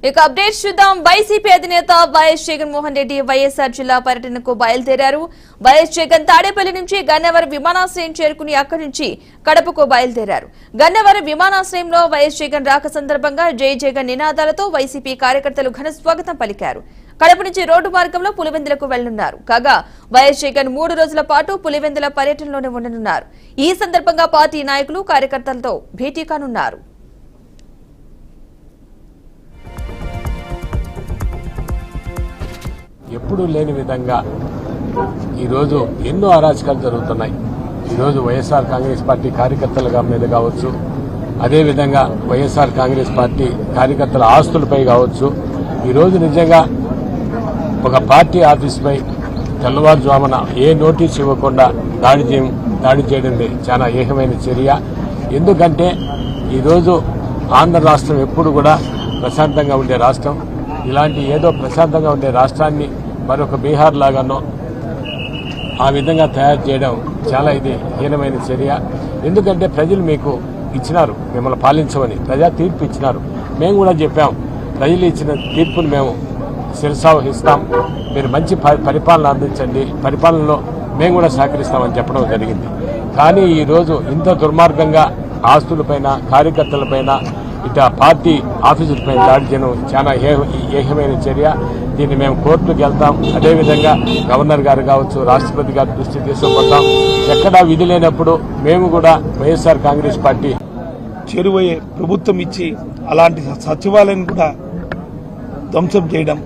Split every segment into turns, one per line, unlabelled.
ఇక అప్డేట్స్ చూద్దాం. వైసీపీ అధినేత వైఎస్ జగన్మోహన్ రెడ్డి వైఎస్ఆర్ జిల్లా పర్యటనకు బయలుదేరారు. వైఎస్ జగన్ తాడేపల్లి నుంచి గన్నవరం విమానాశ్రయం చేరుకుని అక్కడి నుంచి కడపకు బయలుదేరారు. గన్నవరం విమానాశ్రయంలో వైఎస్ జగన్ రాక సందర్భంగా జై జగన్ నినాదాలతో వైసీపీ కార్యకర్తలు ఘన స్వాగతం పలికారు. కడప నుంచి రోడ్డు మార్గంలో పులివెందులకు వెళ్లనున్నారు. కాగా వైఎస్ జగన్ 3 రోజుల పాటు పులివెందుల పర్యటనలోనే ఉండనున్నారు. ఈ సందర్భంగా పార్టీ నాయకులు కార్యకర్తలతో భేటీ కానున్నారు.
ఎప్పుడూ లేని విధంగా ఈరోజు ఎన్నో అరాచకాలు జరుగుతున్నాయి. ఈరోజు వైఎస్ఆర్ కాంగ్రెస్ పార్టీ కార్యకర్తల మీద కావచ్చు, అదేవిధంగా వైఎస్ఆర్ కాంగ్రెస్ పార్టీ కార్యకర్తల ఆస్తులపై కావచ్చు, ఈరోజు నిజంగా ఒక పార్టీ ఆఫీసుపై తెల్లవారుజామున ఏ నోటీస్ ఇవ్వకుండా దాడి చేయడం చాలా ఏకమైన చర్య. ఎందుకంటే ఈరోజు ఆంధ్ర రాష్ట్రం ఎప్పుడు కూడా ప్రశాంతంగా ఉండే రాష్ట్రం. ఇలాంటి ఏదో ప్రశాంతంగా ఉండే రాష్ట్రాన్ని మరొక బీహార్ లాగానో ఆ విధంగా తయారు చేయడం చాలా ఇది హీనమైన చర్య. ఎందుకంటే ప్రజలు మీకు ఇచ్చినారు, మిమ్మల్ని పాలించమని ప్రజా తీర్పు ఇచ్చినారు. మేము కూడా చెప్పాం, ప్రజలు ఇచ్చిన తీర్పును మేము శిరసావహిస్తాం, మీరు మంచి పరిపాలన అందించండి, పరిపాలనలో మేము కూడా సహకరిస్తామని చెప్పడం జరిగింది. కానీ ఈరోజు ఇంత దుర్మార్గంగా ఆస్తులపైన, కార్యకర్తలపైన, ఇట పార్టీ ఆఫీసులపైన దాడి చేయడం చాలా ఏకమైన చర్య. దీన్ని మేము కోర్టుకు వెళ్తాం. అదేవిధంగా గవర్నర్ గారు కావచ్చు, రాష్ట్రపతి గారి దృష్టి తీసుకుపోతాం. ఎక్కడా విధి లేనప్పుడు మేము కూడా వైఎస్ఆర్ కాంగ్రెస్ పార్టీ
చెరువయ్యే ప్రభుత్వం ఇచ్చి అలాంటి సచివాలయం కూడా ధ్వంసం చేయడం,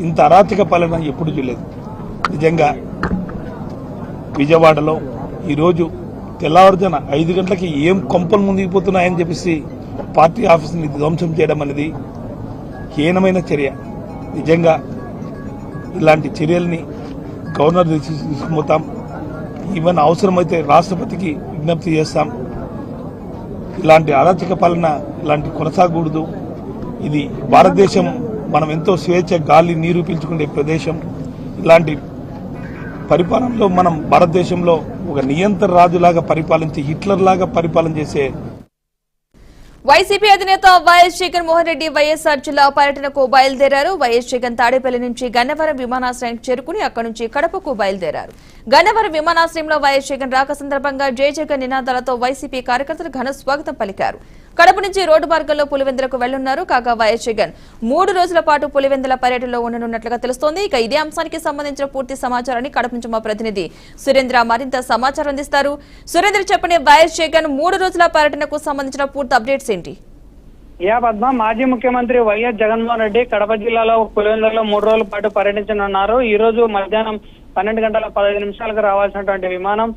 ఇంత అరాచక పాలన ఎప్పుడు చూడలేదు. నిజంగా విజయవాడలో ఈరోజు తెల్లవారుజామున 5 గంటలకి ఏం కొంపలు ముందుకుపోతున్నాయని చెప్పేసి పార్టీ ఆఫీసుని ధ్వంసం చేయడం అనేది హీనమైన చర్య. నిజంగా ఇలాంటి చర్యల్ని గవర్నర్ తీసుకుపోతాం. ఈవెన్ అవసరమైతే రాష్ట్రపతికి విజ్ఞప్తి చేస్తాం. ఇలాంటి అరాచక పాలన ఇలాంటి కొనసాగకూడదు. ఇది భారతదేశం, మనం ఎంతో స్వేచ్ఛ గాలి నీరు పీల్చుకునే ప్రదేశం. ఇలాంటి పరిపాలనలో మనం భారతదేశంలో ఒక నియంత్రణ రాజులాగా పరిపాలించి హిట్లర్ లాగా పరిపాలన చేసే
వైసీపీ అధినేత వైఎస్ జగన్మోహన్ రెడ్డి వైఎస్ఆర్ జిల్లా పర్యటనకు బయలుదేరారు. వైఎస్ జగన్ తాడేపల్లి నుంచి గన్నవరం విమానాశ్రయానికి చేరుకుని అక్కడి నుంచి కడపకు బయలుదేరారు. గన్నవరం విమానాశ్రయంలో వైఎస్ జగన్ రాక సందర్భంగా జై జగన్ నినాదాలతో వైసీపీ కార్యకర్తలు ఘన స్వాగతం పలికారు. కడప నుంచి రోడ్డు మార్గంలో పులివెందులకు వెళ్లనున్నారు. కాగా వైఎస్ జగన్ 3 రోజుల పాటు పులివెందుల పర్యటనలో ఉండనున్నట్లుగా తెలుస్తోంది. ఇక ఇదే అంశానికి సంబంధించిన పూర్తి సమాచారాన్ని కడప నుంచి మా ప్రతినిధి సురేంద్ర మరింత సమాచారం అందిస్తారు. సురేంద్ర, చెప్పండి, వైఎస్ జగన్ 3 రోజుల పర్యటనకు సంబంధించిన పూర్తి అప్డేట్స్ ఏంటి?
పద్మ, మాజీ ముఖ్యమంత్రి వైఎస్ జగన్మోహన్ రెడ్డి కడప జిల్లాలో పులివెందులలో 3 రోజుల పాటు పర్యటించనున్నారు. ఈ రోజు మధ్యాహ్నం 12:15 రావాల్సినటువంటి విమానం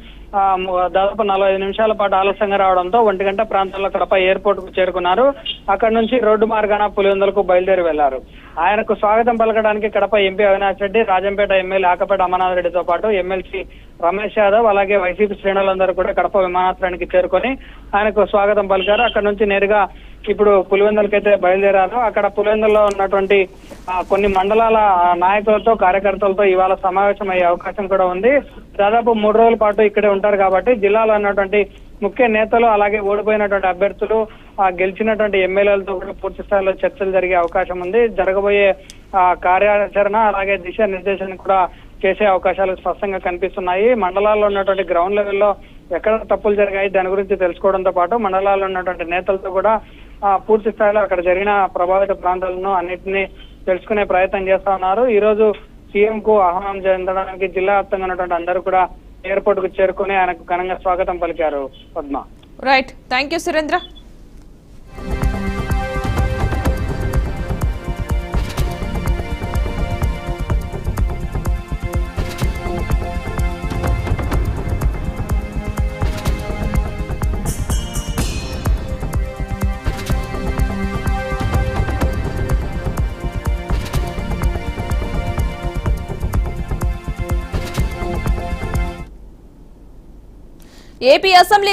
దాదాపు 45 నిమిషాల పాటు ఆలస్యంగా రావడంతో 1 గంట ప్రాంతంలో కడప ఎయిర్పోర్ట్ కు చేరుకున్నారు. అక్కడి నుంచి రోడ్డు మార్గాన పులివెందులకు బయలుదేరి వెళ్లారు. ఆయనకు స్వాగతం పలకడానికి కడప ఎంపీ అవినాష్ రెడ్డి, రాజంపేట ఎమ్మెల్యే ఆకపేట అమర్నాథ్ రెడ్డితో పాటు ఎమ్మెల్సీ రమేష్ యాదవ్, అలాగే వైసీపీ శ్రేణులందరూ కూడా కడప విమానాశ్రయానికి చేరుకొని ఆయనకు స్వాగతం పలికారు. అక్కడి నుంచి నేరుగా ఇప్పుడు పులివెందులకైతే బయలుదేరారు. అక్కడ పులివెందుల్లో ఉన్నటువంటి కొన్ని మండలాల నాయకులతో, కార్యకర్తలతో ఇవాళ సమావేశం అయ్యే అవకాశం కూడా ఉంది. దాదాపు 3 రోజుల పాటు ఇక్కడే ఉంటారు కాబట్టి జిల్లాలో ఉన్నటువంటి ముఖ్య నేతలు, అలాగే ఓడిపోయినటువంటి అభ్యర్థులు, గెలిచినటువంటి ఎమ్మెల్యేలతో కూడా పూర్తి స్థాయిలో చర్చలు జరిగే అవకాశం ఉంది. జరగబోయే కార్యాచరణ అలాగే దిశా నిర్దేశన కూడా చేసే అవకాశాలు స్పష్టంగా కనిపిస్తున్నాయి. మండలాల్లో ఉన్నటువంటి గ్రౌండ్ లెవెల్లో ఎక్కడ తప్పులు జరిగాయి దాని గురించి తెలుసుకోవడంతో పాటు మండలాల్లో ఉన్నటువంటి నేతలతో కూడా పూర్తి స్థాయిలో అక్కడ జరిగిన ప్రభావిత ప్రాంతాలను అన్నింటినీ తెలుసుకునే ప్రయత్నం చేస్తా ఉన్నారు. ఈ రోజు సీఎం కు ఆహ్వానం చెందడానికి జిల్లా వ్యాప్తంగా ఉన్నటువంటి అందరూ కూడా ఎయిర్పోర్ట్ కు చేరుకుని ఆయనకు ఘనంగా స్వాగతం పలికారు. Padma,
right, thank you Surendra. AP assembly